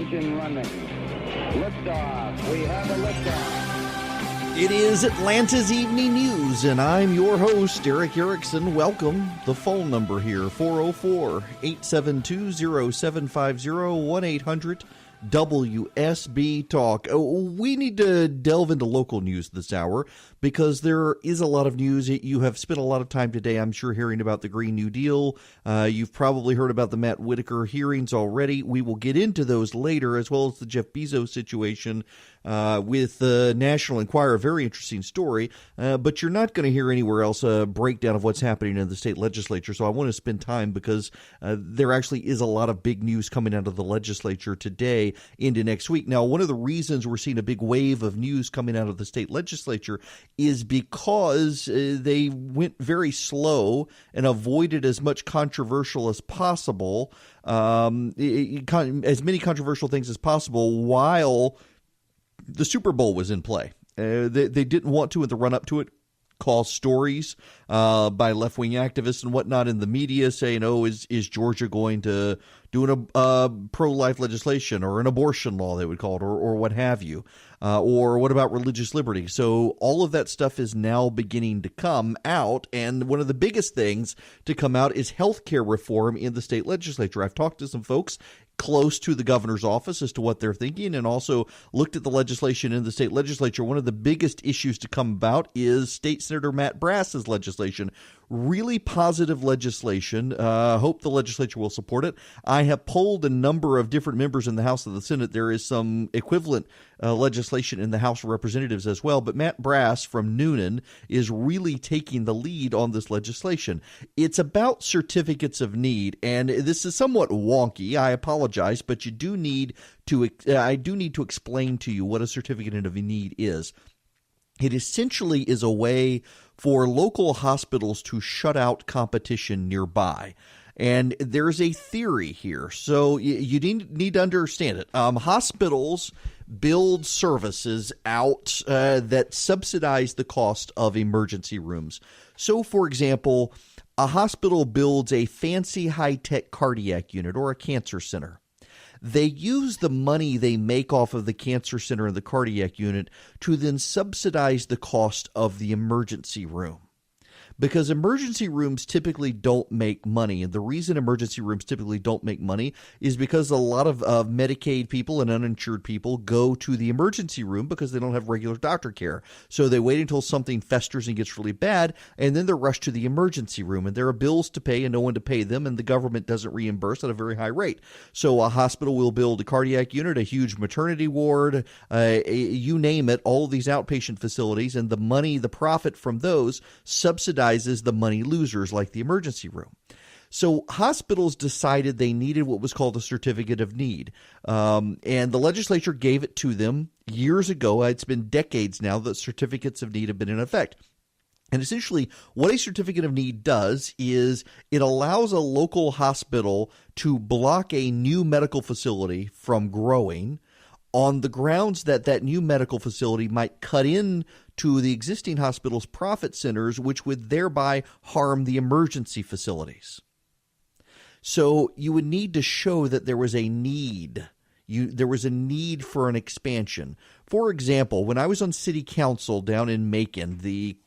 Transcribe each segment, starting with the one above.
engine running. Liftoff. We have a liftoff. It is Atlanta's Evening News, and I'm your host, Eric Erickson. Welcome. The phone number here, 404-872-0750, 1-800-WSB Talk. We need to delve into local news this hour because there is a lot of news. You have spent a lot of time today, I'm sure, hearing about the Green New Deal. You've probably heard about the Matt Whitaker hearings already. We will get into those later, as well as the Jeff Bezos situation with the National Enquirer. A very interesting story, but you're not going to hear anywhere else a breakdown of what's happening in the state legislature. So I want to spend time because there actually is a lot of big news coming out of the legislature today into next week. Now, one of the reasons we're seeing a big wave of news coming out of the state legislature is because they went very slow and avoided as much controversial as possible, as many controversial things as possible while the Super Bowl was in play. They didn't want to, in the run-up to it, cause stories by left-wing activists and whatnot in the media saying, oh, is Georgia going to do pro-life legislation or an abortion law, they would call it, or what have you, or what about religious liberty? So all of that stuff is now beginning to come out, and one of the biggest things to come out is health care reform in the state legislature. I've talked to some folks close to the governor's office as to what they're thinking, and also looked at the legislation in the state legislature. One of the biggest issues to come about is State Senator Matt Brass's legislation. Really positive legislation. Hope the legislature will support it. I have polled a number of different members in the House and the Senate. There is some equivalent legislation in the House of Representatives as well, but Matt Brass from Noonan is really taking the lead on this legislation. It's about certificates of need, and this is somewhat wonky. I apologize, but I do need to explain to you what a certificate of need is. It essentially is a way for local hospitals to shut out competition nearby. And there's a theory here, so you need to understand it. Hospitals build services out that subsidize the cost of emergency rooms. So, for example, a hospital builds a fancy high-tech cardiac unit or a cancer center. They use the money they make off of the cancer center and the cardiac unit to then subsidize the cost of the emergency room. Because emergency rooms typically don't make money. And the reason emergency rooms typically don't make money is because a lot of Medicaid people and uninsured people go to the emergency room because they don't have regular doctor care. So they wait until something festers and gets really bad, and then they're rushed to the emergency room. And there are bills to pay and no one to pay them, and the government doesn't reimburse at a very high rate. So a hospital will build a cardiac unit, a huge maternity ward, you name it, all of these outpatient facilities, and the money, the profit from those subsidizes the money losers like the emergency room. So hospitals decided they needed what was called a certificate of need. And the legislature gave it to them years ago. It's been decades now that certificates of need have been in effect. And essentially what a certificate of need does is it allows a local hospital to block a new medical facility from growing on the grounds that that new medical facility might cut in to the existing hospital's profit centers, which would thereby harm the emergency facilities. So you would need to show that there was a need. There was a need for an expansion. For example, when I was on city council down in Macon, the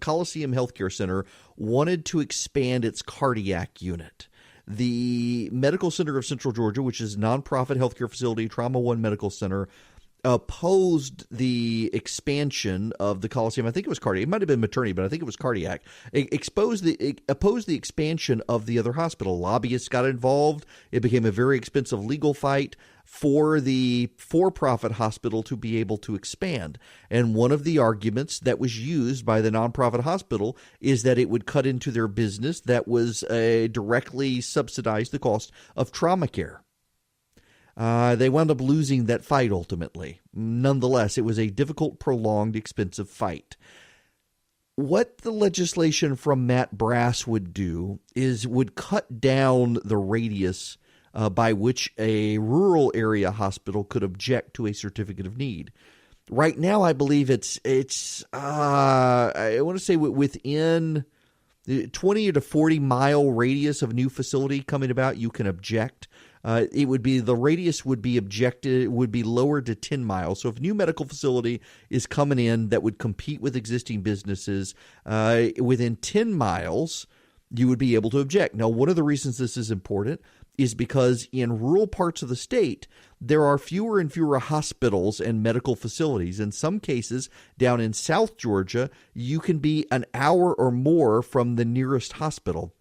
Coliseum Healthcare Center wanted to expand its cardiac unit. The Medical Center of Central Georgia, which is a nonprofit healthcare facility, Trauma One Medical Center, opposed the expansion of the Coliseum. I think it was cardiac. It might have been maternity, but I think it was cardiac. Opposed the expansion of the other hospital. Lobbyists got involved. It became a very expensive legal fight for the for-profit hospital to be able to expand. And one of the arguments that was used by the nonprofit hospital is that it would cut into their business that was directly subsidized the cost of trauma care. They wound up losing that fight ultimately. Nonetheless, it was a difficult, prolonged, expensive fight. What the legislation from Matt Brass would do is would cut down the radius by which a rural area hospital could object to a certificate of need. Right now, I believe it's I want to say within 20 to 40 mile radius of new facility coming about, you can object. The radius would be lowered to 10 miles. So if a new medical facility is coming in that would compete with existing businesses within 10 miles, you would be able to object. Now, one of the reasons this is important is because in rural parts of the state, there are fewer and fewer hospitals and medical facilities. In some cases, down in South Georgia, you can be an hour or more from the nearest hospital.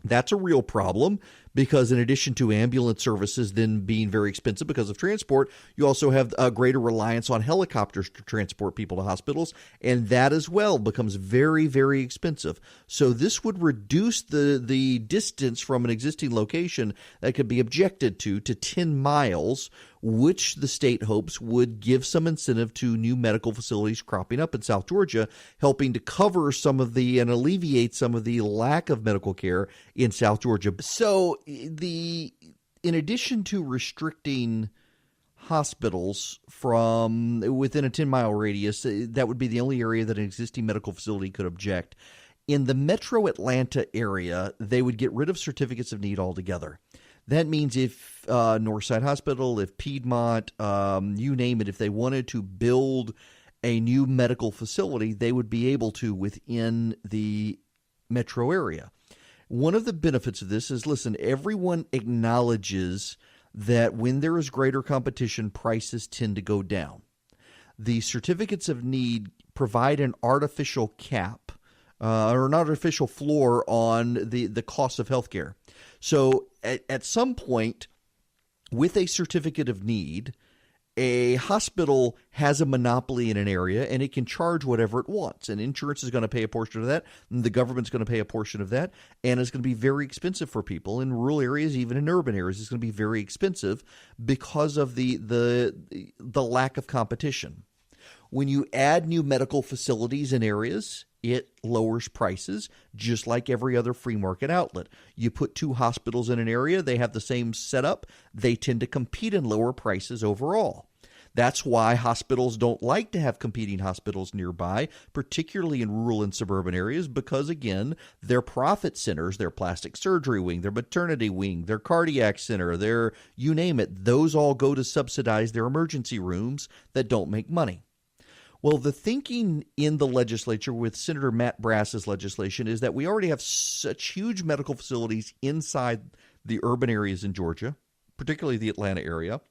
That's a real problem because in addition to ambulance services then being very expensive because of transport, you also have a greater reliance on helicopters to transport people to hospitals, and that as well becomes very, very expensive. So this would reduce the distance from an existing location that could be objected to 10 miles, which the state hopes would give some incentive to new medical facilities cropping up in South Georgia, helping to cover some of and alleviate some of the lack of medical care in South Georgia. So in addition to restricting hospitals from within a 10-mile radius, that would be the only area that an existing medical facility could object. In the metro Atlanta area, they would get rid of certificates of need altogether. That means if Northside Hospital, if Piedmont, you name it, if they wanted to build a new medical facility, they would be able to within the metro area. One of the benefits of this is, listen, everyone acknowledges that when there is greater competition, prices tend to go down. The certificates of need provide an artificial cap or an artificial floor on the cost of healthcare. So at some point, with a certificate of need, a hospital has a monopoly in an area and it can charge whatever it wants. And insurance is going to pay a portion of that. And the government's going to pay a portion of that. And it's going to be very expensive for people in rural areas, even in urban areas. It's going to be very expensive because of the lack of competition. When you add new medical facilities in areas, it lowers prices, just like every other free market outlet. You put two hospitals in an area, they have the same setup, they tend to compete and lower prices overall. That's why hospitals don't like to have competing hospitals nearby, particularly in rural and suburban areas, because, again, their profit centers, their plastic surgery wing, their maternity wing, their cardiac center, their you name it, those all go to subsidize their emergency rooms that don't make money. Well, the thinking in the legislature with Senator Matt Brass's legislation is that we already have such huge medical facilities inside the urban areas in Georgia, particularly the Atlanta area,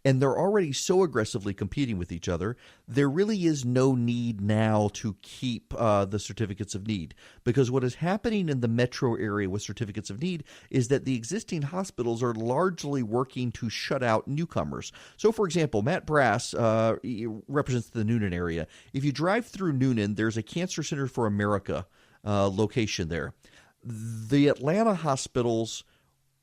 and they're already so aggressively competing with each other, there really is no need now to keep the certificates of need. Because what is happening in the metro area with certificates of need is that the existing hospitals are largely working to shut out newcomers. So, for example, Matt Brass represents the Noonan area. If you drive through Noonan, there's a Cancer Center for America location there. The Atlanta hospitals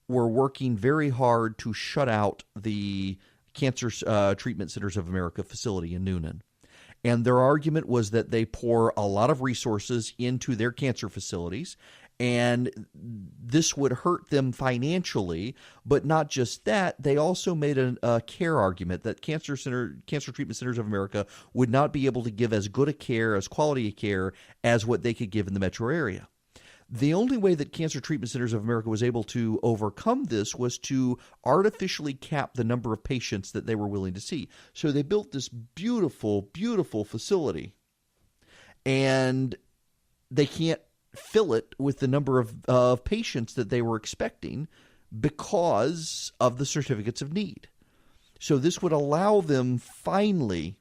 were working very hard to shut out the Cancer Treatment Centers of America facility in Noonan. And their argument was that they pour a lot of resources into their cancer facilities, and this would hurt them financially. But not just that, they also made a care argument that Cancer Treatment Centers of America would not be able to give as good a care, as quality a care, as what they could give in the metro area. The only way that Cancer Treatment Centers of America was able to overcome this was to artificially cap the number of patients that they were willing to see. So they built this beautiful, beautiful facility, and they can't fill it with the number of patients that they were expecting because of the certificates of need. So this would allow them finally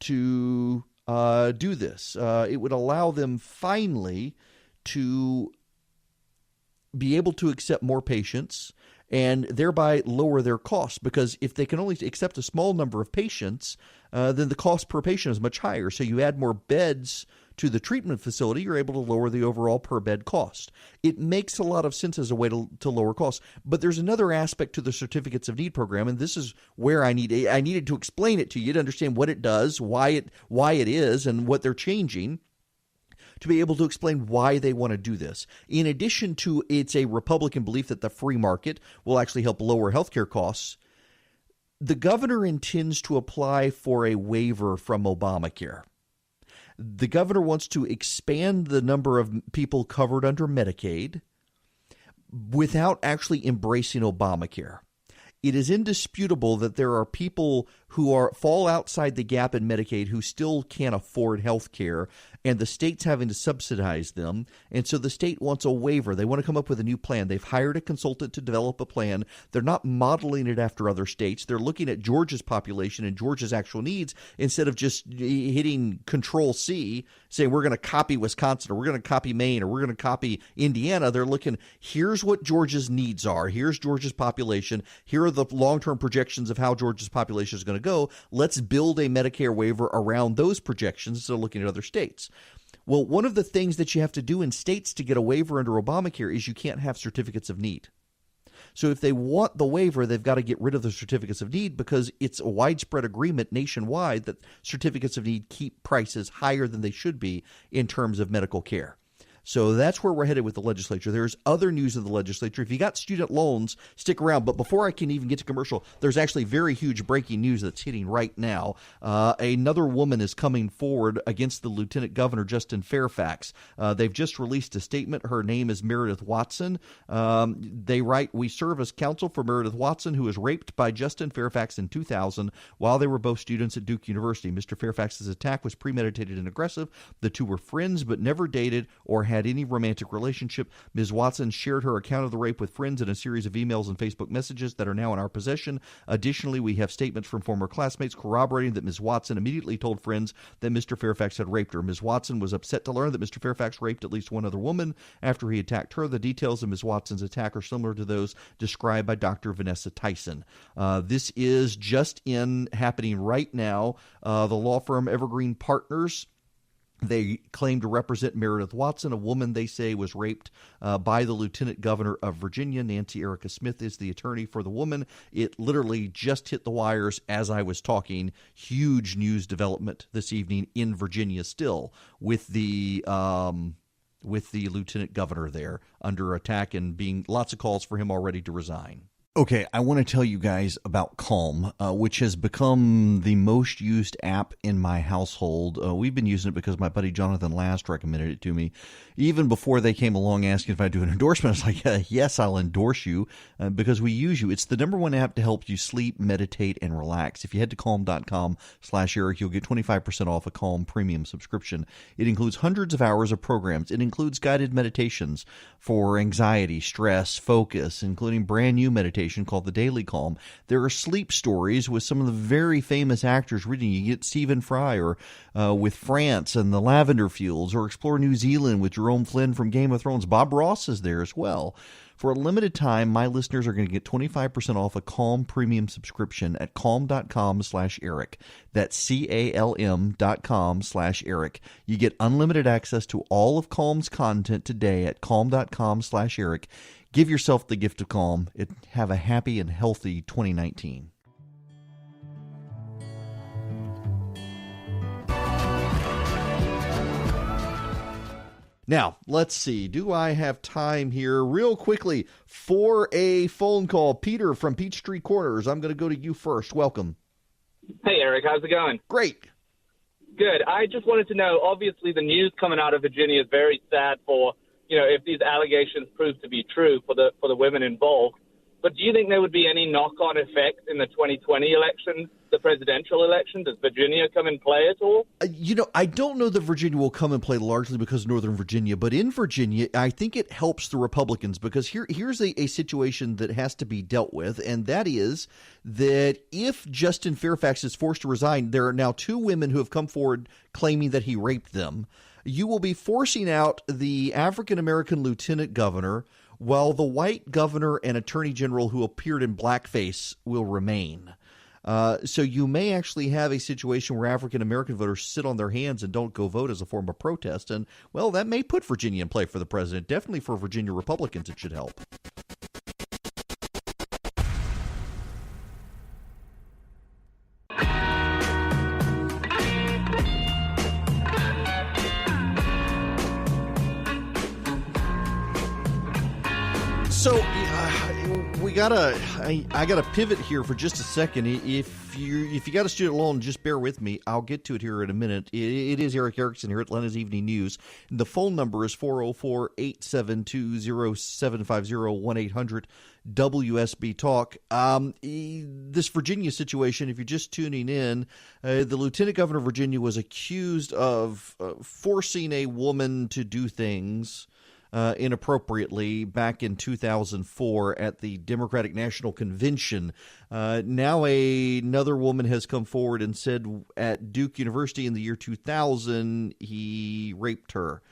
to do this. It would allow them finally to be able to accept more patients and thereby lower their costs, because if they can only accept a small number of patients, then the cost per patient is much higher. So you add more beds to the treatment facility, you're able to lower the overall per bed cost. It makes a lot of sense as a way to lower costs. But there's another aspect to the Certificates of Need program, and this is where I needed to explain it to you to understand what it does, why it is, and what they're changing, to be able to explain why they want to do this. In addition to it's a Republican belief that the free market will actually help lower healthcare costs, the governor intends to apply for a waiver from Obamacare. The governor wants to expand the number of people covered under Medicaid, without actually embracing Obamacare. It is indisputable that there are people who fall outside the gap in Medicaid who still can't afford health care, and the state's having to subsidize them. And so the state wants a waiver. They want to come up with a new plan. They've hired a consultant to develop a plan. They're not modeling it after other states. They're looking at Georgia's population and Georgia's actual needs instead of just hitting Control C, saying we're going to copy Wisconsin or we're going to copy Maine or we're going to copy Indiana. They're looking, here's what Georgia's needs are. Here's Georgia's population. Here are the long-term projections of how Georgia's population is going to go. Let's build a Medicare waiver around those projections instead of looking at other states. Well, one of the things that you have to do in states to get a waiver under Obamacare is you can't have certificates of need. So if they want the waiver, they've got to get rid of the certificates of need because it's a widespread agreement nationwide that certificates of need keep prices higher than they should be in terms of medical care. So that's where we're headed with the legislature. There's other news of the legislature. If you got student loans, stick around. But before I can even get to commercial, there's actually very huge breaking news that's hitting right now. Another woman is coming forward against the Lieutenant Governor, Justin Fairfax. They've just released a statement. Her name is Meredith Watson. They write, "We serve as counsel for Meredith Watson, who was raped by Justin Fairfax in 2000 while they were both students at Duke University. Mr. Fairfax's attack was premeditated and aggressive. The two were friends but never dated or had any romantic relationship. Ms. Watson shared her account of the rape with friends in a series of emails and Facebook messages that are now in our possession. Additionally, we have statements from former classmates corroborating that Ms. Watson immediately told friends that Mr. Fairfax had raped her. Ms. Watson was upset to learn that Mr. Fairfax raped at least one other woman after he attacked her. The details of Ms. Watson's attack are similar to those described by Dr. Vanessa Tyson." This is just happening right now. The law firm Evergreen Partners, they claim to represent Meredith Watson, a woman they say was raped by the Lieutenant Governor of Virginia. Nancy Erica Smith is the attorney for the woman. It literally just hit the wires as I was talking. Huge news development this evening in Virginia still with the Lieutenant Governor there under attack and being lots of calls for him already to resign. Okay, I want to tell you guys about Calm, which has become the most used app in my household. We've been using it because my buddy Jonathan Last recommended it to me. Even before they came along asking if I'd do an endorsement, I was like, yes, I'll endorse you because we use you. It's the number one app to help you sleep, meditate, and relax. If you head to calm.com/Eric, you'll get 25% off a Calm premium subscription. It includes hundreds of hours of programs. It includes guided meditations for anxiety, stress, focus, including brand new meditation called The Daily Calm. There are sleep stories with some of the very famous actors reading. You get Stephen Fry or with France and the Lavender Fields, or explore New Zealand with Jerome Flynn from Game of Thrones. Bob Ross is there as well. For a limited time, my listeners are going to get 25% off a Calm premium subscription at calm.com/Eric. That's CALM.com/Eric. You get unlimited access to all of Calm's content today at calm.com/Eric. Give yourself the gift of Calm. Have a happy and healthy 2019. Now, let's see. Do I have time here real quickly for a phone call? Peter from Peachtree Corners. I'm going to go to you first. Welcome. Hey, Eric. How's it going? Great. Good. I just wanted to know, obviously, the news coming out of Virginia is very sad for, if these allegations prove to be true for the women involved. But do you think there would be any knock-on effect in the 2020 election, the presidential election? Does Virginia come in play at all? I don't know that Virginia will come and play largely because of Northern Virginia. But in Virginia, I think it helps the Republicans because here's a situation that has to be dealt with. And that is that if Justin Fairfax is forced to resign, there are now two women who have come forward claiming that he raped them. You will be forcing out the African-American lieutenant governor, while the white governor and attorney general who appeared in blackface will remain. So you may actually have a situation where African-American voters sit on their hands and don't go vote as a form of protest. And, well, that may put Virginia in play for the president. Definitely for Virginia Republicans, it should help. So I gotta pivot here for just a second. If you got a student loan, just bear with me. I'll get to it here in a minute. It is Eric Erickson here at Atlanta's Evening News. The phone number is 404-872-0750, 1-800 WSB Talk. This Virginia situation, if you're just tuning in, the Lieutenant Governor of Virginia was accused of forcing a woman to do things inappropriately back in 2004 at the Democratic National Convention. Now another woman has come forward and said at Duke University in the year 2000 he raped her.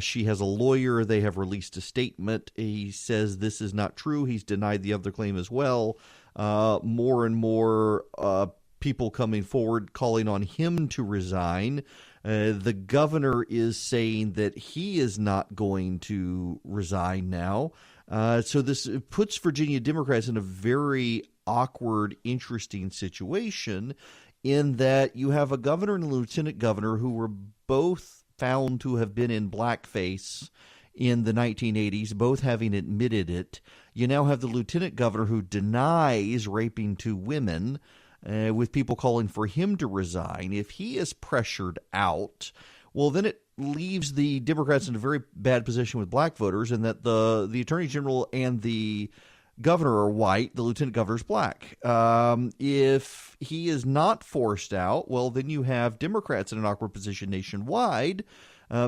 She has a lawyer. They have released a statement. He says this is not true. He's denied the other claim as well. More and more people coming forward calling on him to resign. The governor is saying that he is not going to resign now. So this puts Virginia Democrats in a very awkward, interesting situation in that you have a governor and a lieutenant governor who were both found to have been in blackface in the 1980s, both having admitted it. You now have the lieutenant governor who denies raping two women, with people calling for him to resign. If he is pressured out, well, then it leaves the Democrats in a very bad position with black voters, in that the attorney general and the governor are white, the lieutenant governor is black. If he is not forced out, well, then you have Democrats in an awkward position nationwide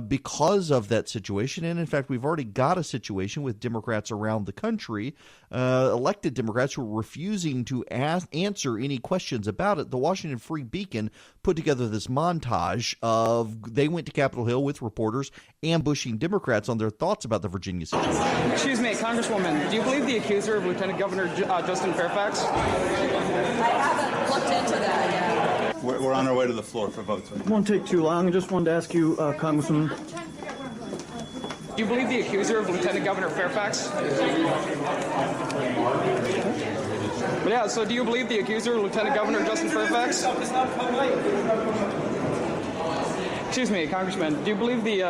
because of that situation. And in fact, we've already got a situation with Democrats around the country, elected Democrats who are refusing to answer any questions about it. The Washington Free Beacon put together this montage of they went to Capitol Hill with reporters ambushing Democrats on their thoughts about the Virginia situation. Excuse me, Congresswoman, do you believe the accuser of Lieutenant Governor Justin Fairfax? I haven't looked into that yet. We're on our way to the floor for votes. It won't take too long. I just wanted to ask you, Congressman. Do you believe the accuser of Lieutenant Governor Fairfax? But yeah, so do you believe the accuser of Lieutenant Governor Justin Fairfax? Excuse me, Congressman, do you believe the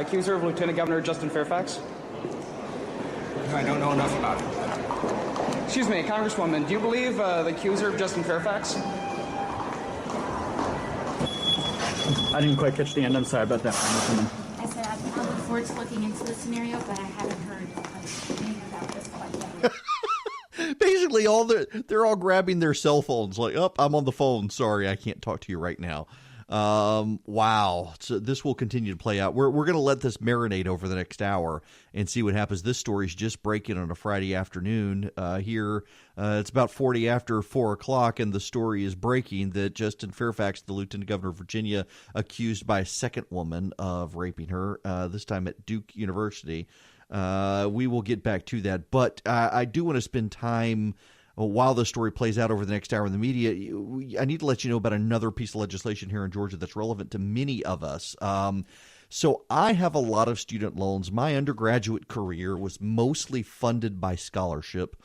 accuser of Lieutenant Governor Justin Fairfax? I don't know enough about it. Excuse me, Congresswoman, do you believe the accuser of Justin Fairfax? I didn't quite catch the end. I'm sorry about that, Congresswoman. I said I look forward to looking into the scenario, but I haven't heard anything about this quite yet. Basically, they're all grabbing their cell phones like, oh, I'm on the phone. Sorry, I can't talk to you right now. Wow. So this will continue to play out. We're going to let this marinate over the next hour and see what happens. This story is just breaking on a Friday afternoon here. It's about 40 after 4 o'clock, and the story is breaking that Justin Fairfax, the Lieutenant Governor of Virginia, accused by a second woman of raping her, this time at Duke University. We will get back to that, but I do want to spend time while the story plays out over the next hour in the media. I need to let you know about another piece of legislation here in Georgia that's relevant to many of us. So I have a lot of student loans. My undergraduate career was mostly funded by scholarship,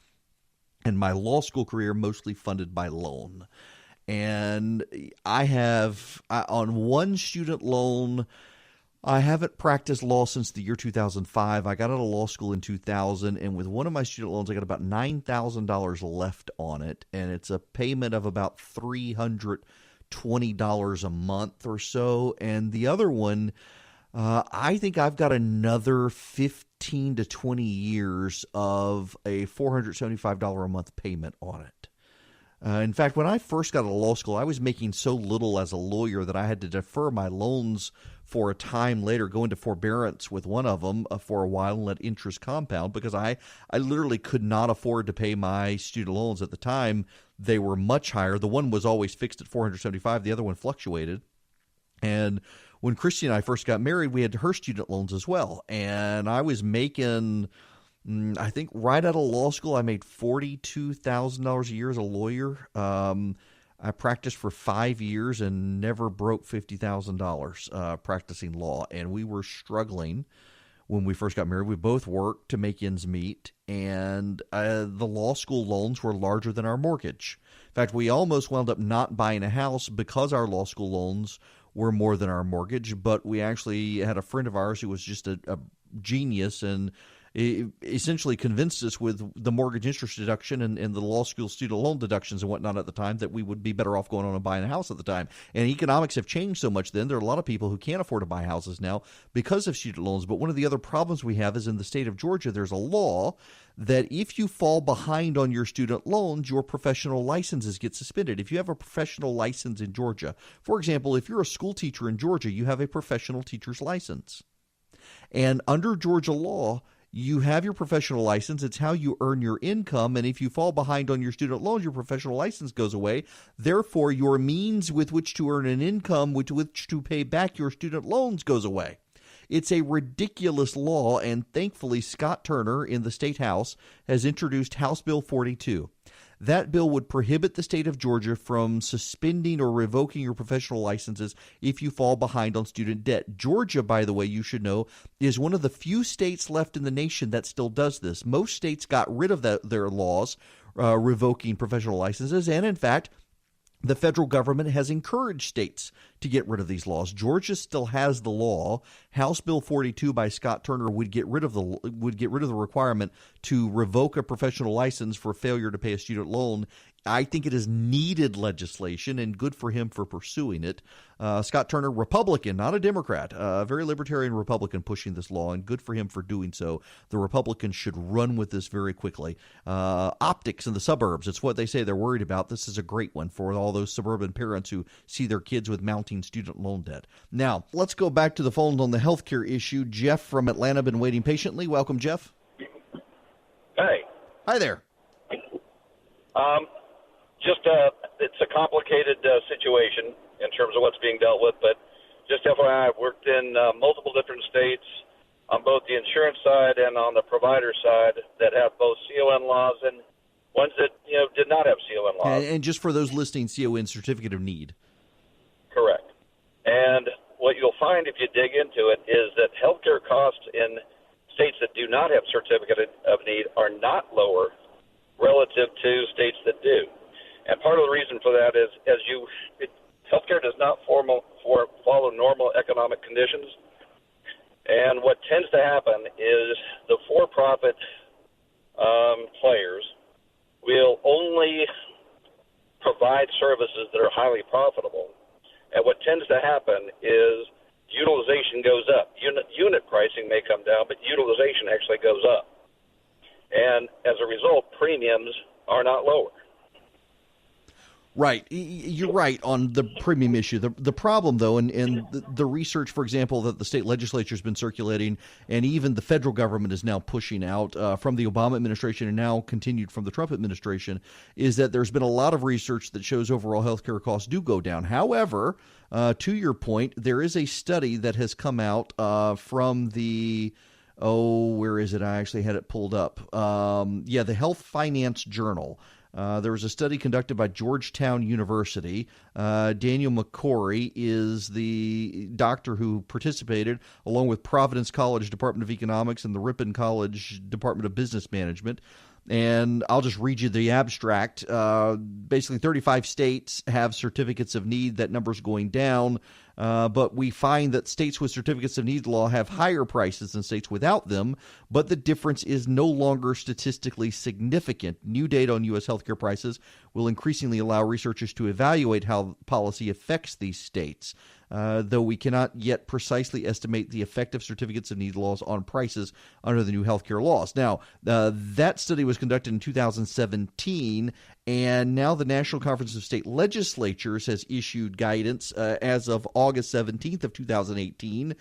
and my law school career mostly funded by loan. And I have, on one student loan, I haven't practiced law since the year 2005. I got out of law school in 2000, and with one of my student loans, I got about $9,000 left on it, and it's a payment of about $320 a month or so. And the other one, I think I've got another 15 to 20 years of a $475 a month payment on it. In fact, when I first got out of law school, I was making so little as a lawyer that I had to defer my loans for a time later, go into forbearance with one of them for a while and let interest compound, because I literally could not afford to pay my student loans at the time. They were much higher. The one was always fixed at $475. The other one fluctuated. And when Christy and I first got married, we had her student loans as well. And I was making, I think right out of law school, I made $42,000 a year as a lawyer. I practiced for 5 years and never broke $50,000 practicing law. And we were struggling when we first got married. We both worked to make ends meet, and the law school loans were larger than our mortgage. In fact, we almost wound up not buying a house because our law school loans were more than our mortgage, but we actually had a friend of ours who was just a genius and essentially convinced us with the mortgage interest deduction and the law school student loan deductions and whatnot at the time that we would be better off going on and buying a house at the time. And economics have changed so much then. There are a lot of people who can't afford to buy houses now because of student loans. But one of the other problems we have is in the state of Georgia, there's a law that if you fall behind on your student loans, your professional licenses get suspended. If you have a professional license in Georgia, for example, if you're a school teacher in Georgia, you have a professional teacher's license. And under Georgia law, you have your professional license. It's how you earn your income. And if you fall behind on your student loans, your professional license goes away. Therefore, your means with which to earn an income, with which to pay back your student loans, goes away. It's a ridiculous law, and thankfully Scott Turner in the State House has introduced House Bill 42. That bill would prohibit the state of Georgia from suspending or revoking your professional licenses if you fall behind on student debt. Georgia, by the way, you should know, is one of the few states left in the nation that still does this. Most states got rid of their laws revoking professional licenses, and in fact, the federal government has encouraged states to get rid of these laws. Georgia still has the law. House Bill 42 by Scott Turner would get rid of the requirement to revoke a professional license for failure to pay a student loan. I think it is needed legislation, and good for him for pursuing it. Scott Turner, Republican, not a Democrat, a very libertarian Republican pushing this law, and good for him for doing so. The Republicans should run with this very quickly. Optics in the suburbs, it's what they say they're worried about. This is a great one for all those suburban parents who see their kids with mounting student loan debt. Now, let's go back to the phones on the healthcare issue. Jeff from Atlanta, been waiting patiently. Welcome, Jeff. Hey. Hi there. It's a complicated situation in terms of what's being dealt with, but just FYI, I've worked in multiple different states on both the insurance side and on the provider side that have both CON laws and ones that did not have CON laws. And just for those listening, CON, certificate of need. Correct. And what you'll find if you dig into it is that healthcare costs in states that do not have certificate of need are not lower relative to states that do. And part of the reason for that is healthcare does not follow normal economic conditions. And what tends to happen is the for-profit players will only provide services that are highly profitable. And what tends to happen is utilization goes up. Unit pricing may come down, but utilization actually goes up. And as a result, premiums are not lower. Right. You're right on the premium issue. The problem, though, and the research, for example, that the state legislature has been circulating, and even the federal government is now pushing out from the Obama administration and now continued from the Trump administration, is that there's been a lot of research that shows overall healthcare costs do go down. However, to your point, there is a study that has come out from the where is it? I actually had it pulled up. The Health Finance Journal. There was a study conducted by Georgetown University. Daniel McCory is the doctor who participated, along with Providence College Department of Economics and the Ripon College Department of Business Management. And I'll just read you the abstract. Basically, 35 states have certificates of need. That number's going down. But we find that states with certificates of need law have higher prices than states without them, but the difference is no longer statistically significant. New data on U.S. healthcare prices will increasingly allow researchers to evaluate how policy affects these states, though we cannot yet precisely estimate the effect of certificates of need laws on prices under the new healthcare laws. Now, that study was conducted in 2017, and now the National Conference of State Legislatures has issued guidance as of August 17th of 2018,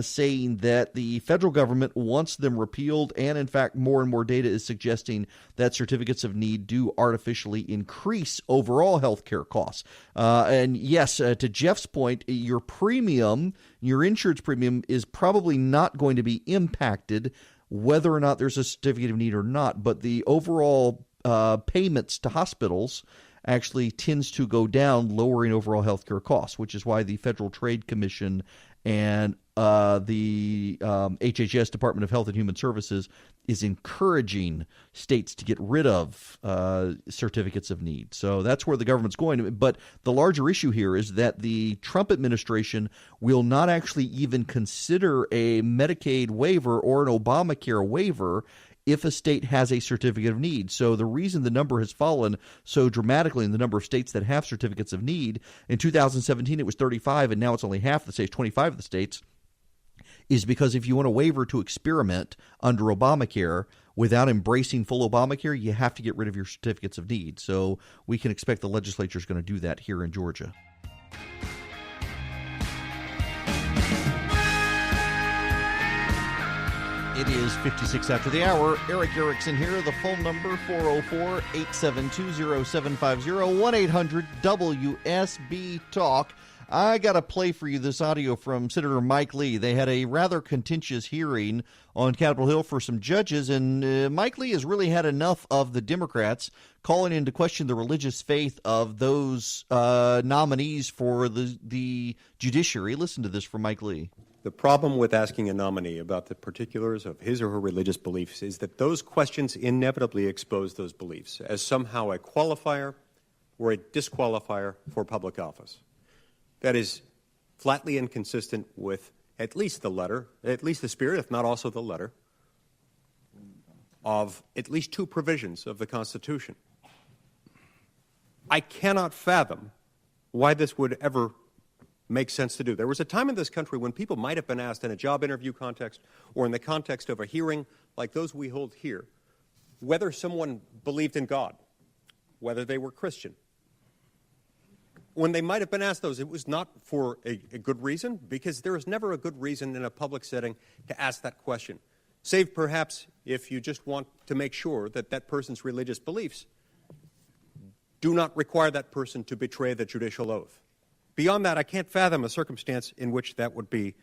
saying that the federal government wants them repealed, and in fact, more and more data is suggesting that certificates of need do artificially increase overall healthcare costs. And yes, to Jeff's point, your insurance premium is probably not going to be impacted whether or not there's a certificate of need or not, but the overall payments to hospitals actually tends to go down, lowering overall healthcare costs, which is why the Federal Trade Commission And the HHS, Department of Health and Human Services, is encouraging states to get rid of certificates of need. So that's where the government's going. But the larger issue here is that the Trump administration will not actually even consider a Medicaid waiver or an Obamacare waiver if a state has a certificate of need. So the reason the number has fallen so dramatically in the number of states that have certificates of need, in 2017 it was 35, and now it's only half the states, 25 of the states, is because if you want a waiver to experiment under Obamacare without embracing full Obamacare, you have to get rid of your certificates of need. So we can expect the legislature is going to do that here in Georgia. It is 56 after the hour. Eric Erickson here. The phone number, 404-872-0750, 1-800-WSB-TALK. I got to play for you this audio from Senator Mike Lee. They had a rather contentious hearing on Capitol Hill for some judges, and Mike Lee has really had enough of the Democrats calling into question the religious faith of those nominees for the judiciary. Listen to this from Mike Lee. The problem with asking a nominee about the particulars of his or her religious beliefs is that those questions inevitably expose those beliefs as somehow a qualifier or a disqualifier for public office. That is flatly inconsistent with at least the letter, at least the spirit, if not also the letter, of at least two provisions of the Constitution. I cannot fathom why this would ever make sense to do. There was a time in this country when people might have been asked in a job interview context or in the context of a hearing like those we hold here, whether someone believed in God, whether they were Christian. When they might have been asked those, it was not for a good reason, because there is never a good reason in a public setting to ask that question, save perhaps if you just want to make sure that that person's religious beliefs do not require that person to betray the judicial oath. Beyond that, I can't fathom a circumstance in which that would be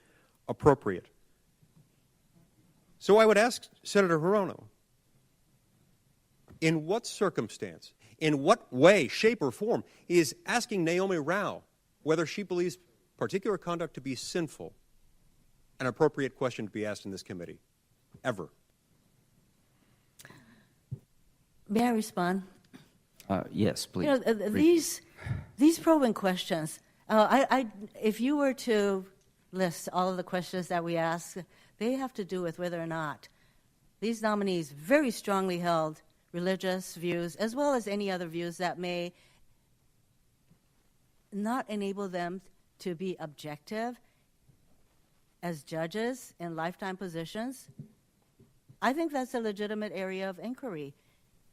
appropriate. So I would ask Senator Hirono, in what circumstance, in what way, shape, or form is asking Naomi Rao whether she believes particular conduct to be sinful an appropriate question to be asked in this committee, ever? May I respond? Yes, please. You know, these probing questions, if you were to list all of the questions that we ask, they have to do with whether or not these nominees very strongly held religious views, as well as any other views that may not enable them to be objective as judges in lifetime positions. I think that's a legitimate area of inquiry.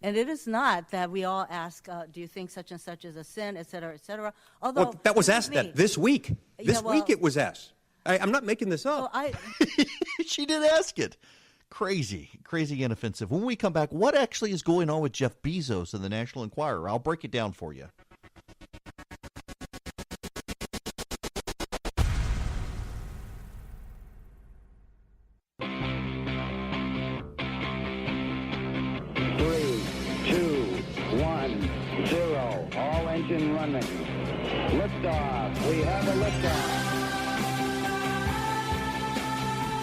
And it is not that we all ask, do you think such and such is a sin, et cetera, et cetera. Although, well, that was asked that this week. This week it was asked. I'm not making this up. Well, she did ask it. Crazy and offensive. When we come back, what actually is going on with Jeff Bezos and the National Enquirer? I'll break it down for you. Engine running. Liftoff. We have a liftoff.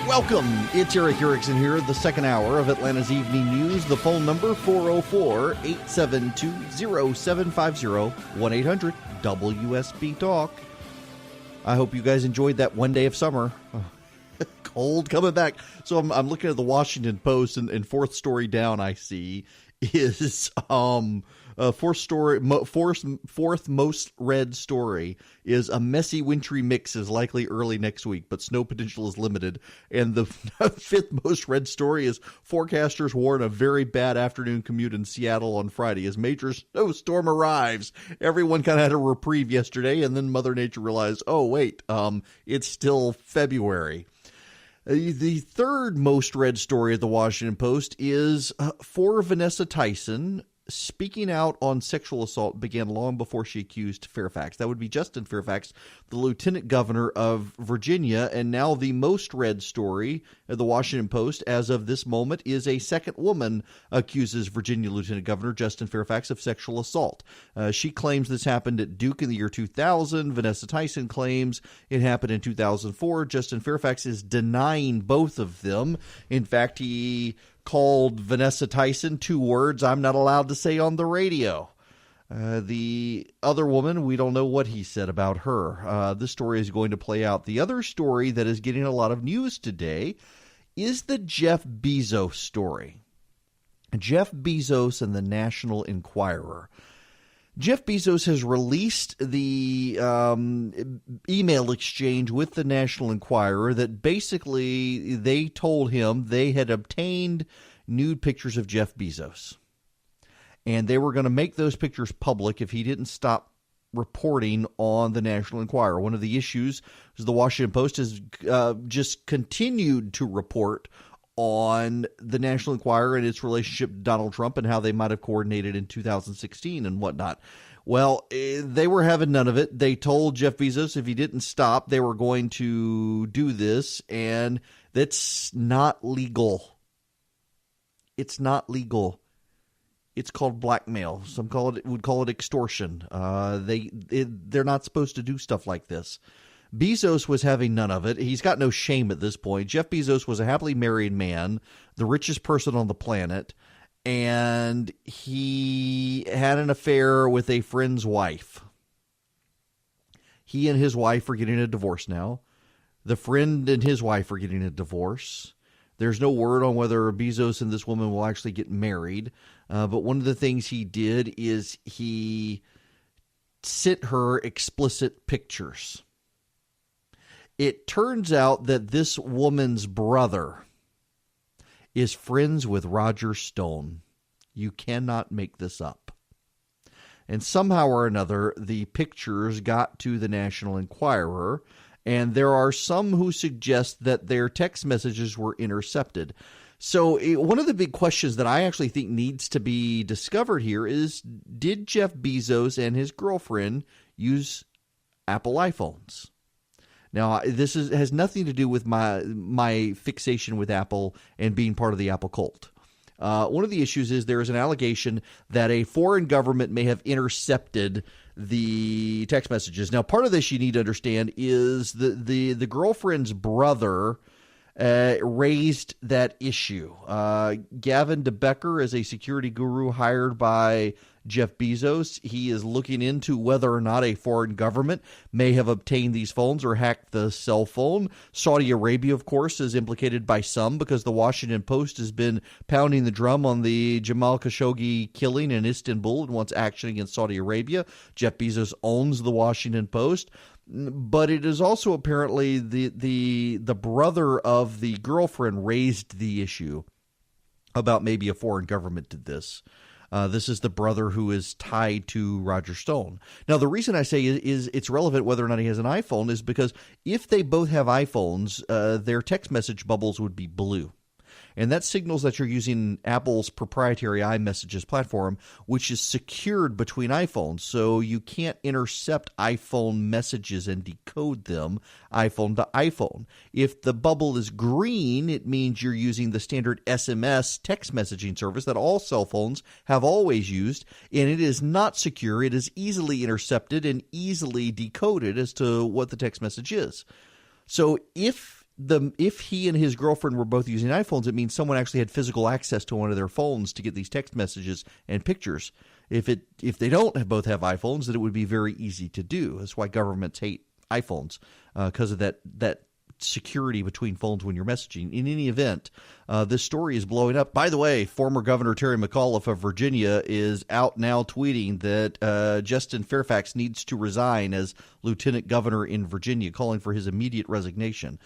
Welcome. It's Eric Erickson here, the second hour of Atlanta's Evening News. The phone number, 404-872-0750, 1-800-WSB-TALK. I hope you guys enjoyed that one day of summer. Cold coming back. So I'm looking at the Washington Post, and fourth story down I see is fourth most read story is a messy wintry mix is likely early next week, but snow potential is limited. And the fifth most read story is forecasters warn a very bad afternoon commute in Seattle on Friday as major snowstorm arrives. Everyone kind of had a reprieve yesterday, and then Mother Nature realized, oh wait, it's still February. The third most read story at the Washington Post is for Vanessa Tyson. speaking out on sexual assault began long before she accused Fairfax. That would be Justin Fairfax, the lieutenant governor of Virginia, and now the most read story of the Washington Post as of this moment is a second woman accuses Virginia Lieutenant Governor Justin Fairfax of sexual assault. She claims this happened at Duke in the year 2000. Vanessa Tyson claims it happened in 2004. Justin Fairfax is denying both of them. In fact, he called Vanessa Tyson 2 words I'm not allowed to say on the radio. The other woman, we don't know what he said about her. This story is going to play out. The other story that is getting a lot of news today is the Jeff Bezos story. Jeff Bezos and the National Enquirer. Jeff Bezos has released the email exchange with the National Enquirer that basically they told him they had obtained nude pictures of Jeff Bezos. And they were going to make those pictures public if he didn't stop reporting on the National Enquirer. One of the issues is the Washington Post has just continued to report on the National Enquirer and its relationship to Donald Trump and how they might have coordinated in 2016 and whatnot. Well, they were having none of it. They told Jeff Bezos if he didn't stop, they were going to do this, and that's not legal. It's not legal. It's called blackmail. Some would call it extortion. They're not supposed to do stuff like this. Bezos was having none of it. He's got no shame at this point. Jeff Bezos was a happily married man, the richest person on the planet, and he had an affair with a friend's wife. He and his wife are getting a divorce now. The friend and his wife are getting a divorce. There's no word on whether Bezos and this woman will actually get married. But one of the things he did is he sent her explicit pictures. It turns out that this woman's brother is friends with Roger Stone. You cannot make this up. And somehow or another, the pictures got to the National Enquirer, and there are some who suggest that their text messages were intercepted. So one of the big questions that I actually think needs to be discovered here is, did Jeff Bezos and his girlfriend use Apple iPhones? Now, this has nothing to do with my fixation with Apple and being part of the Apple cult. One of the issues is there is an allegation that a foreign government may have intercepted the text messages. Now, part of this you need to understand is the girlfriend's brother raised that issue. Gavin DeBecker is a security guru hired by Jeff Bezos. He is looking into whether or not a foreign government may have obtained these phones or hacked the cell phone. Saudi Arabia, of course, is implicated by some because the Washington Post has been pounding the drum on the Jamal Khashoggi killing in Istanbul and wants action against Saudi Arabia. Jeff Bezos owns the Washington Post. But it is also apparently the brother of the girlfriend raised the issue about maybe a foreign government did this. This is the brother who is tied to Roger Stone. Now, the reason I say is it's relevant whether or not he has an iPhone is because if they both have iPhones, their text message bubbles would be blue. And that signals that you're using Apple's proprietary iMessages platform, which is secured between iPhones. So you can't intercept iPhone messages and decode them iPhone to iPhone. If the bubble is green, it means you're using the standard SMS text messaging service that all cell phones have always used. And it is not secure. It is easily intercepted and easily decoded as to what the text message is. So if he and his girlfriend were both using iPhones, it means someone actually had physical access to one of their phones to get these text messages and pictures. If they don't both have iPhones, then it would be very easy to do. That's why governments hate iPhones, because of that security between phones when you're messaging. In any event, this story is blowing up. By the way, former Governor Terry McAuliffe of Virginia is out now tweeting that Justin Fairfax needs to resign as lieutenant governor in Virginia, calling for his immediate resignation.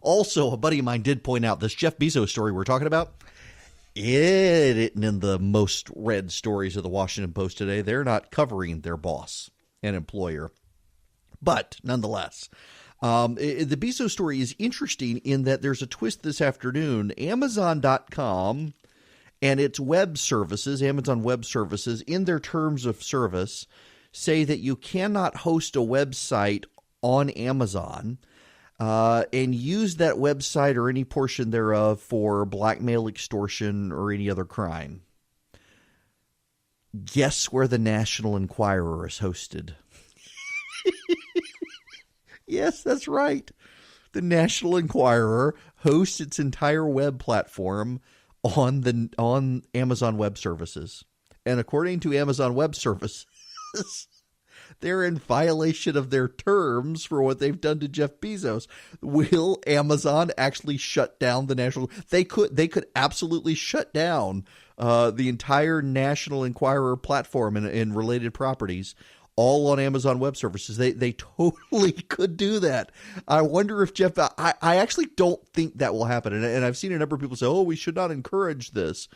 Also, a buddy of mine did point out this Jeff Bezos story we're talking about. It isn't in the most read stories of the Washington Post today. They're not covering their boss and employer. But nonetheless, the Bezos story is interesting in that there's a twist this afternoon. Amazon.com and its web services, Amazon Web Services, in their terms of service, say that you cannot host a website on Amazon and use that website or any portion thereof for blackmail, extortion, or any other crime. Guess where the National Enquirer is hosted? Yes, that's right. The National Enquirer hosts its entire web platform on Amazon Web Services. And according to Amazon Web Services, they're in violation of their terms for what they've done to Jeff Bezos. Will Amazon actually shut down the National? They could absolutely shut down the entire National Enquirer platform and related properties, all on Amazon Web Services. They totally could do that. I wonder if Jeff. I actually don't think that will happen, and I've seen a number of people say, "Oh, we should not encourage this."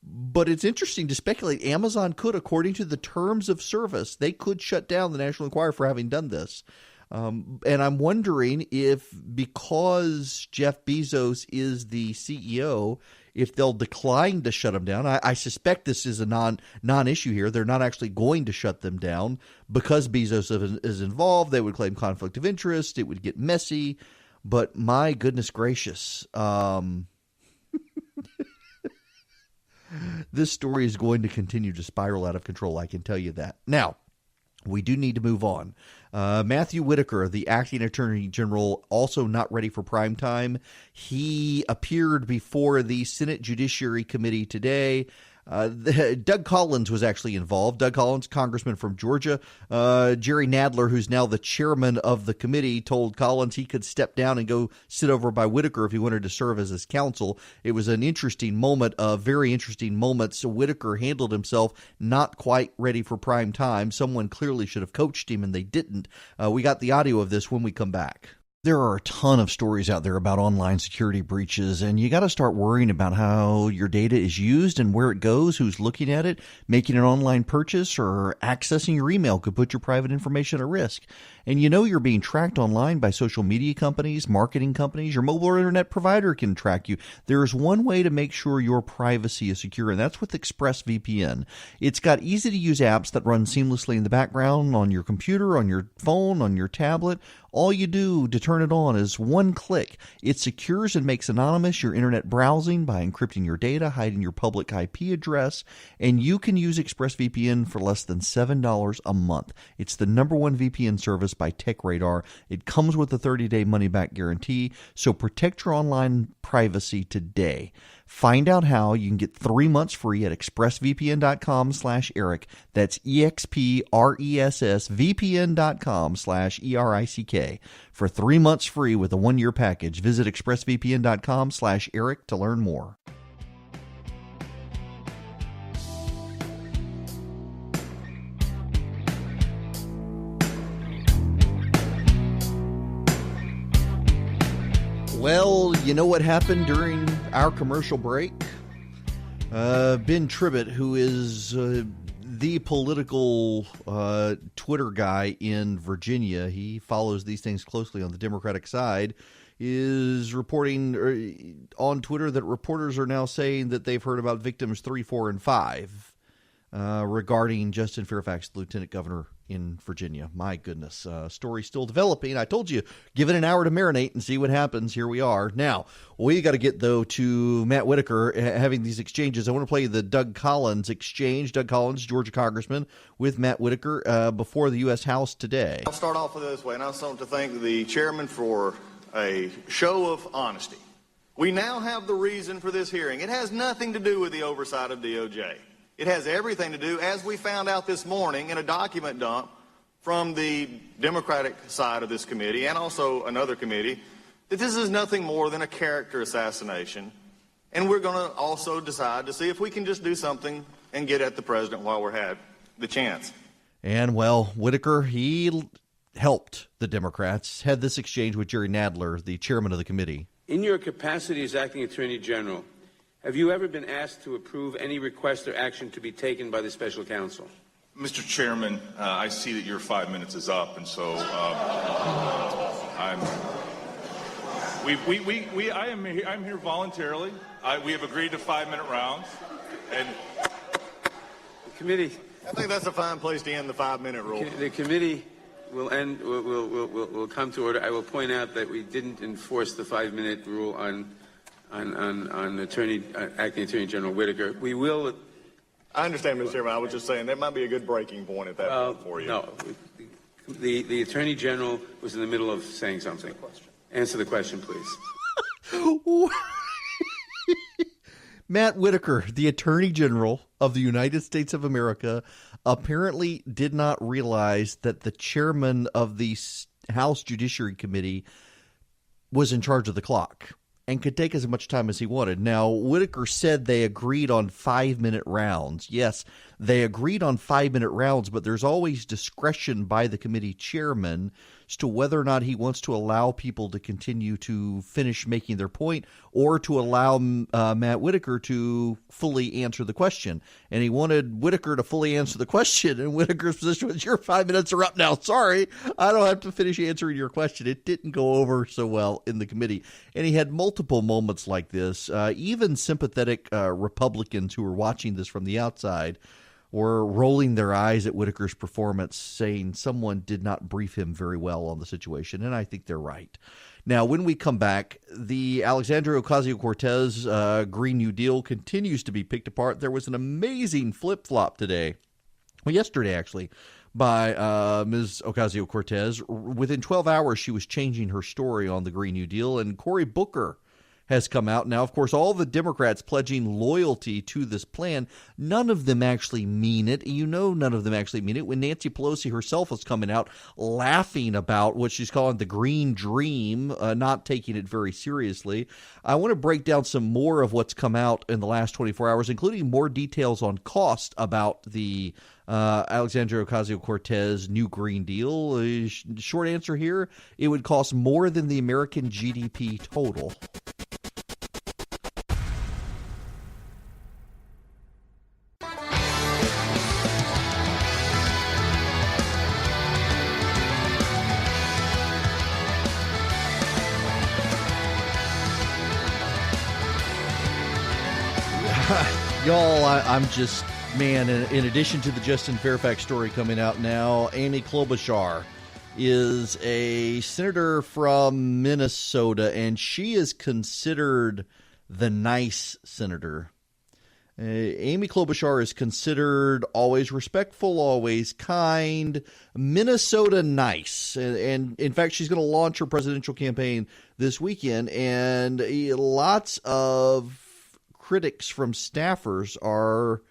But it's interesting to speculate. Amazon could, according to the terms of service, they could shut down the National Enquirer for having done this. And I'm wondering if, because Jeff Bezos is the CEO, if they'll decline to shut them down. I suspect this is a non-issue here. They're not actually going to shut them down because Bezos is involved. They would claim conflict of interest. It would get messy. But my goodness gracious, this story is going to continue to spiral out of control. I can tell you that. Now, we do need to move on. Matthew Whitaker, the acting attorney general, also not ready for prime time. He appeared before the Senate Judiciary Committee today. Doug Collins was actually involved. Doug Collins, congressman from Georgia. Jerry Nadler, who's now the chairman of the committee, told Collins he could step down and go sit over by Whitaker if he wanted to serve as his counsel. It was an interesting moment, a very interesting moment. So Whitaker handled himself not quite ready for prime time. Someone clearly should have coached him, and they didn't. We got the audio of this when we come back. There are a ton of stories out there about online security breaches, and you got to start worrying about how your data is used and where it goes, who's looking at it. Making an online purchase or accessing your email could put your private information at risk. And you know you're being tracked online by social media companies, marketing companies. Your mobile or internet provider can track you. There's one way to make sure your privacy is secure, and that's with ExpressVPN. It's got easy-to-use apps that run seamlessly in the background on your computer, on your phone, on your tablet. All you do to turn it on is one click. It secures and makes anonymous your internet browsing by encrypting your data, hiding your public IP address, and you can use ExpressVPN for less than $7 a month. It's the #1 VPN service by TechRadar. It comes with a 30-day money-back guarantee, so protect your online privacy today. Find out how. You can get 3 months free at expressvpn.com/Eric. That's expressvpn.com/ERICK. For 3 months free with a 1-year package, visit expressvpn.com/Eric to learn more. Well, you know what happened during our commercial break? Ben Tribbett, who is the political Twitter guy in Virginia, he follows these things closely on the Democratic side, is reporting on Twitter that reporters are now saying that they've heard about victims 3, 4, and 5 regarding Justin Fairfax, the lieutenant governor in Virginia. My goodness, story still developing. I told you, give it an hour to marinate and see what happens. Here we are. Now, we got to get, though, to Matt Whitaker having these exchanges. I want to play the Doug Collins exchange. Doug Collins, Georgia congressman, with Matt Whitaker before the U.S. House today. I'll start off with this way, and I also want to thank the chairman for a show of honesty. We now have the reason for this hearing. It has nothing to do with the oversight of DOJ. It has everything to do, as we found out this morning in a document dump from the Democratic side of this committee and also another committee, that this is nothing more than a character assassination. And we're going to also decide to see if we can just do something and get at the president while we're had the chance. And, well, Whitaker, he helped the Democrats, had this exchange with Jerry Nadler, the chairman of the committee. In your capacity as acting attorney general, have you ever been asked to approve any request or action to be taken by the special counsel? Mr. Chairman, I see that your 5 minutes is up, and so I'm here voluntarily. We have agreed to 5-minute rounds, and the committee. I think that's a fine place to end the 5-minute rule. The committee will end. Will come to order. I will point out that we didn't enforce the 5-minute rule on Acting Attorney General Whitaker. We will. I understand, Mr. Chairman. I was just saying that might be a good breaking point at that point for you. No, the Attorney General was in the middle of saying something. Answer the question, please. Matt Whitaker, the Attorney General of the United States of America, apparently did not realize that the chairman of the House Judiciary Committee was in charge of the clock and could take as much time as he wanted. Now, Whitaker said they agreed on 5-minute rounds. Yes, they agreed on 5-minute rounds, but there's always discretion by the committee chairman as to whether or not he wants to allow people to continue to finish making their point or to allow Matt Whitaker to fully answer the question. And he wanted Whitaker to fully answer the question, and Whitaker's position was, your 5 minutes are up now. Sorry, I don't have to finish answering your question. It didn't go over so well in the committee. And he had multiple moments like this. Even sympathetic Republicans who were watching this from the outside were rolling their eyes at Whitaker's performance, saying someone did not brief him very well on the situation, and I think they're right. Now, when we come back, the Alexandria Ocasio-Cortez Green New Deal continues to be picked apart. There was an amazing flip-flop today, well, yesterday actually, by Ms. Ocasio-Cortez. Within 12 hours, she was changing her story on the Green New Deal, and Cory Booker has come out. Now, of course, all the Democrats pledging loyalty to this plan, none of them actually mean it. You know, none of them actually mean it. When Nancy Pelosi herself was coming out laughing about what she's calling the Green Dream, not taking it very seriously. I want to break down some more of what's come out in the last 24 hours, including more details on cost about the Alexandria Ocasio-Cortez new Green Deal. Short answer here, it would cost more than the American GDP total. Y'all, I'm just, man, in addition to the Justin Fairfax story coming out now, Amy Klobuchar is a senator from Minnesota, and she is considered the nice senator. Amy Klobuchar is considered always respectful, always kind, Minnesota nice. And in fact, she's going to launch her presidential campaign this weekend, and lots of critics from staffers are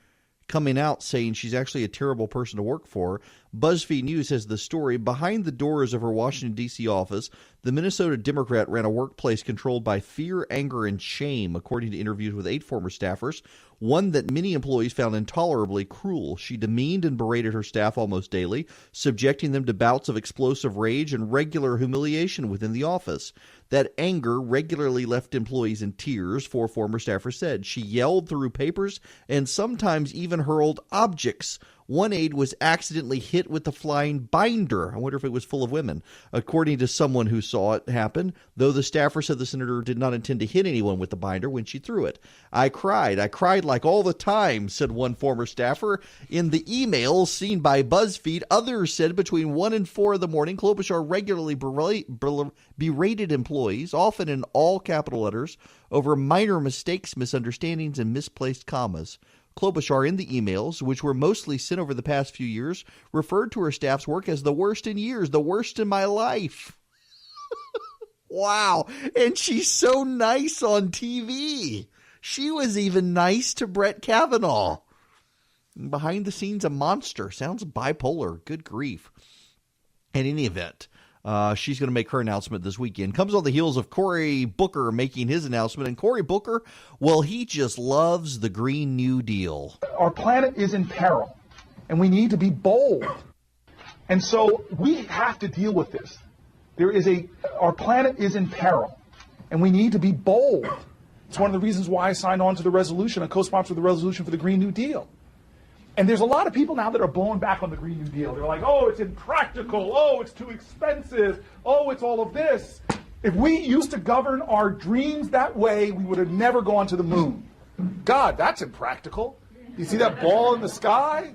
coming out saying she's actually a terrible person to work for. BuzzFeed News has the story. Behind the doors of her Washington, D.C. office, the Minnesota Democrat ran a workplace controlled by fear, anger, and shame, according to interviews with 8 former staffers, one that many employees found intolerably cruel. She demeaned and berated her staff almost daily, subjecting them to bouts of explosive rage and regular humiliation within the office. That anger regularly left employees in tears, 4 former staffers said. She yelled through papers and sometimes even hurled objects. One aide was accidentally hit with the flying binder. I wonder if it was full of women. According to someone who saw it happen, though the staffer said the senator did not intend to hit anyone with the binder when she threw it. I cried like all the time, said one former staffer. In the emails seen by BuzzFeed, others said between 1 and 4 in the morning, Klobuchar regularly berated employees, often in all capital letters, over minor mistakes, misunderstandings, and misplaced commas. Klobuchar, in the emails, which were mostly sent over the past few years, referred to her staff's work as the worst in years, the worst in my life. Wow. And she's so nice on TV. She was even nice to Brett Kavanaugh. Behind the scenes, a monster. Sounds bipolar. Good grief. In any event, she's going to make her announcement this weekend. Comes on the heels of Cory Booker making his announcement. And Cory Booker, well, he just loves the Green New Deal. Our planet is in peril, and we need to be bold. And so we have to deal with this. Our planet is in peril, and we need to be bold. It's one of the reasons why I signed on to the resolution, I co-sponsored the resolution for the Green New Deal. And there's a lot of people now that are blowing back on the Green New Deal. They're like, oh, it's impractical. Oh, it's too expensive. Oh, it's all of this. If we used to govern our dreams that way, we would have never gone to the moon. God, that's impractical. You see that ball in the sky?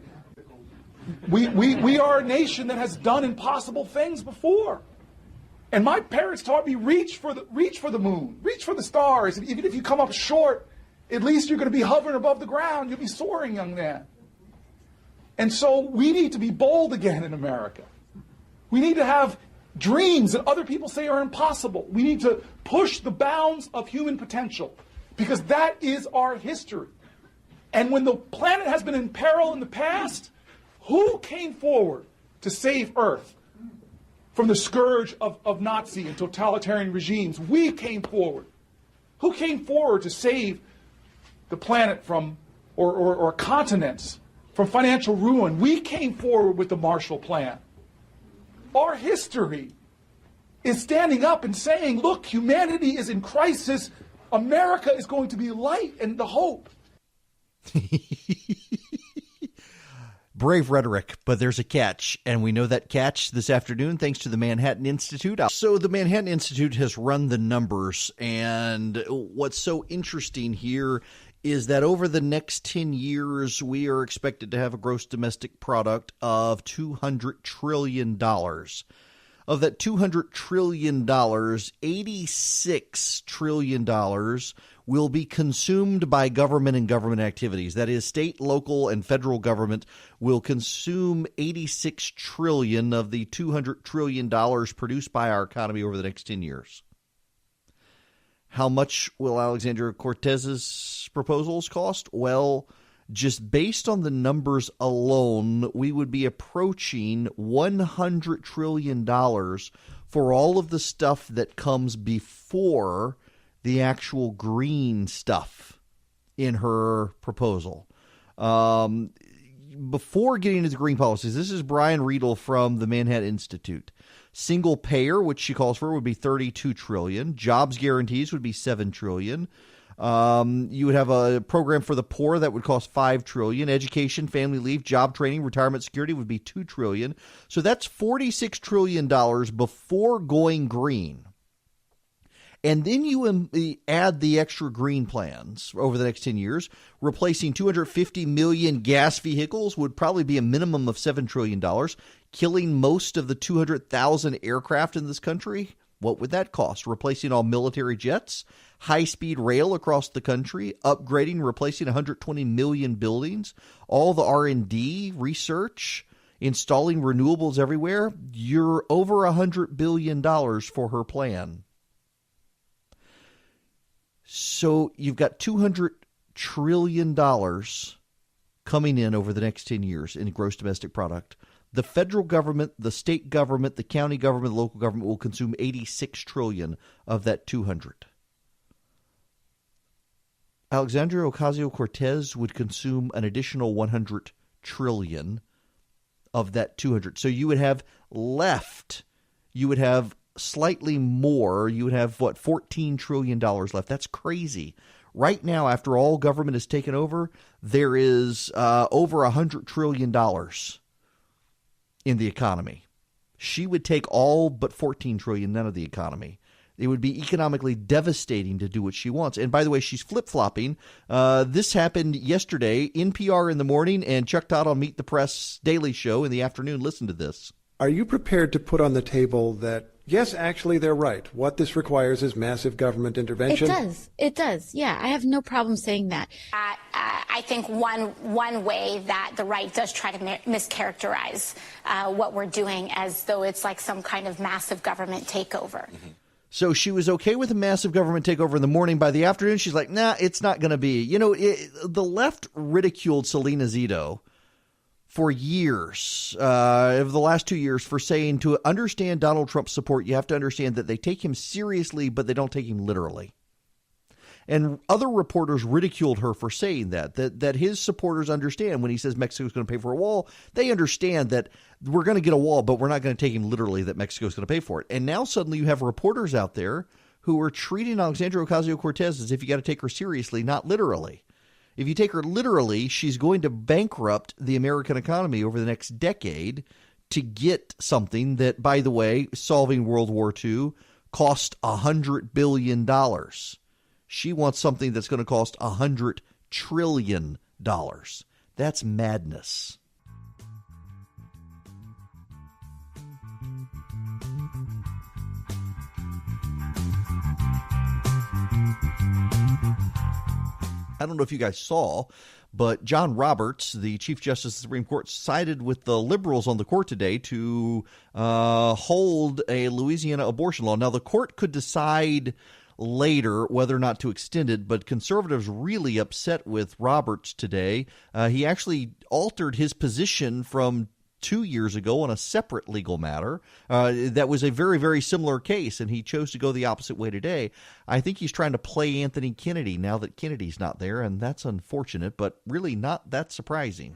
We are a nation that has done impossible things before. And my parents taught me reach for the moon, reach for the stars. Even if you come up short, at least you're going to be hovering above the ground. You'll be soaring, young man. And so we need to be bold again in America. We need to have dreams that other people say are impossible. We need to push the bounds of human potential because that is our history. And when the planet has been in peril in the past, who came forward to save Earth from the scourge of Nazi and totalitarian regimes? We came forward. Who came forward to save the planet from, or continents from financial ruin? We came forward with the Marshall Plan. Our history is standing up and saying, look, humanity is in crisis. America is going to be light and the hope. Brave rhetoric, but there's a catch, and we know that catch this afternoon thanks to the Manhattan Institute. So the Manhattan Institute has run the numbers, and what's so interesting here is that over the next 10 years, we are expected to have a gross domestic product of $200 trillion. Of that $200 trillion, $86 trillion will be consumed by government and government activities. That is, state, local, and federal government will consume $86 trillion of the $200 trillion produced by our economy over the next 10 years. How much will Alexandria Cortez's proposals cost? Well, just based on the numbers alone, we would be approaching $100 trillion for all of the stuff that comes before the actual green stuff in her proposal. Before getting into the green policies, this is Brian Riedel from the Manhattan Institute. Single payer, which she calls for, would be $32 trillion. Jobs guarantees would be $7 trillion. You would have a program for the poor that would cost $5 trillion. Education, family leave, job training, retirement security would be $2 trillion. So that's $46 trillion before going green. And then you add the extra green plans over the next 10 years. Replacing 250 million gas vehicles would probably be a minimum of $7 trillion. Killing most of the 200,000 aircraft in this country, what would that cost? Replacing all military jets, high-speed rail across the country, upgrading, replacing 120 million buildings, all the R&D, research, installing renewables everywhere. You're over $100 billion for her plan. So you've got $200 trillion coming in over the next 10 years in gross domestic product. The federal government, the state government, the county government, the local government will consume $86 trillion of that 200. Alexandria Ocasio-Cortez would consume an additional $100 trillion of that 200. So you would have slightly more. You would have, $14 trillion left. That's crazy. Right now, after all government is taken over, there is over $100 trillion in the economy. She would take all but $14 trillion out of the economy. It would be economically devastating to do what she wants. And by the way, she's flip-flopping. This happened yesterday, NPR in the morning and Chuck Todd on Meet the Press Daily Show in the afternoon. Listen to this. Are you prepared to put on the table that, yes, actually, they're right. What this requires is massive government intervention? It does. Yeah, I have no problem saying that. I think one way that the right does try to mischaracterize what we're doing as though it's like some kind of massive government takeover. Mm-hmm. So she was okay with a massive government takeover in the morning. By the afternoon, she's like, nah, it's not going to be. The left ridiculed Selena Zito for years, over the last 2 years, for saying to understand Donald Trump's support, you have to understand that they take him seriously, but they don't take him literally. And other reporters ridiculed her for saying that his supporters understand when he says Mexico's going to pay for a wall, they understand that we're going to get a wall, but we're not going to take him literally that Mexico's going to pay for it. And now suddenly you have reporters out there who are treating Alexandria Ocasio-Cortez as if you got to take her seriously, not literally. If you take her literally, she's going to bankrupt the American economy over the next decade to get something that, by the way, solving World War II, cost $100 billion. She wants something that's going to cost $100 trillion. That's madness. I don't know if you guys saw, but John Roberts, the Chief Justice of the Supreme Court, sided with the liberals on the court today to hold a Louisiana abortion law. Now, the court could decide later whether or not to extend it, but conservatives really upset with Roberts today. He actually altered his position from 2 years ago on a separate legal matter. That was a very, very similar case, and he chose to go the opposite way today. I think he's trying to play Anthony Kennedy now that Kennedy's not there, and that's unfortunate, but really not that surprising.